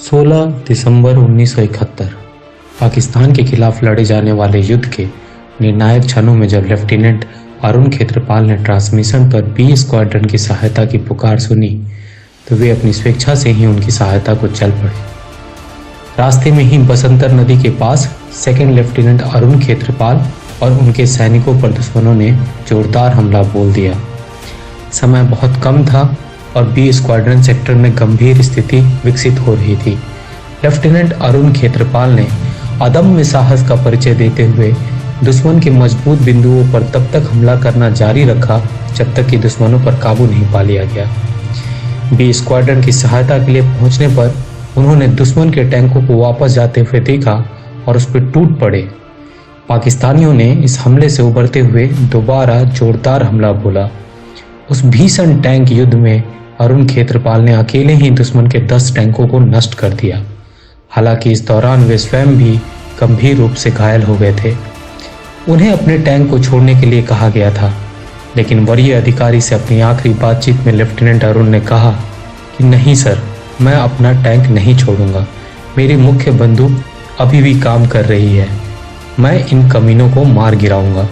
16 दिसंबर 1971 पाकिस्तान के खिलाफ लड़े जाने वाले युद्ध के निर्णायक क्षणों में जब लेफ्टिनेंट अरुण खेत्रपाल ने ट्रांसमिशन पर बी स्क्वाड्रन की सहायता की पुकार सुनी तो वे अपनी स्वेच्छा से ही उनकी सहायता को चल पड़े। रास्ते में ही बसंतर नदी के पास सेकेंड लेफ्टिनेंट अरुण खेत्रपाल और उनके सैनिकों पर दुश्मनों ने जोरदार हमला बोल दिया। समय बहुत कम था और बी स्क्वाड्रन सेक्टर में गंभीर स्थिति विकसित हो रही थी। लेफ्टिनेंट अरुण खेत्रपाल ने अदम्य साहस का परिचय देते हुए दुश्मन के मजबूत बिंदुओं पर तब तक हमला करना जारी रखा जब तक कि दुश्मनों पर काबू नहीं पा लिया गया। बी स्क्वाड्रन की सहायता के लिए पहुंचने पर उन्होंने दुश्मन के टैंकों को वापस जाते हुए देखा और उस पर टूट पड़े। पाकिस्तानियों ने इस हमले से उबरते हुए दोबारा जोरदार हमला बोला। उस भीषण टैंक युद्ध में अरुण खेत्रपाल ने अकेले ही दुश्मन के 10 टैंकों को नष्ट कर दिया। हालांकि इस दौरान वे स्वयं भी गंभीर रूप से घायल हो गए थे। उन्हें अपने टैंक को छोड़ने के लिए कहा गया था, लेकिन वरीय अधिकारी से अपनी आखिरी बातचीत में लेफ्टिनेंट अरुण ने कहा कि नहीं सर, मैं अपना टैंक नहीं छोड़ूंगा। मेरी मुख्य बंदूक अभी भी काम कर रही है। मैं इन कमीनों को मार गिराऊंगा।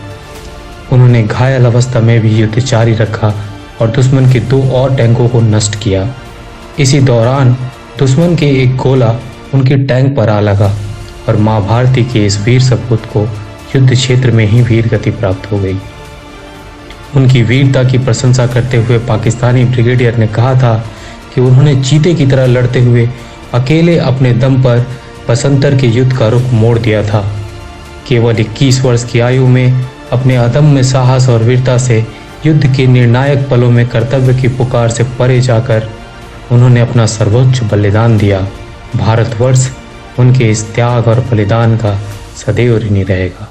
उन्होंने घायल अवस्था में भी युद्ध जारी रखा और दुश्मन के 2 और टैंकों को नष्ट किया। इसी दौरान दुश्मन के एक गोला उनके टैंक पर आ लगा और मां भारती के इस वीर सपूत को युद्ध क्षेत्र में ही वीर गति प्राप्त हो गई। उनकी वीरता की प्रशंसा करते हुए पाकिस्तानी ब्रिगेडियर ने कहा था कि उन्होंने चीते की तरह लड़ते हुए अकेले अपने दम पर बसंतर के युद्ध का रुख मोड़ दिया था। केवल 21 वर्ष की आयु में अपने अदम्य साहस और वीरता से युद्ध के निर्णायक पलों में कर्तव्य की पुकार से परे जाकर उन्होंने अपना सर्वोच्च बलिदान दिया। भारतवर्ष उनके इस त्याग और बलिदान का सदैव ऋणी रहेगा।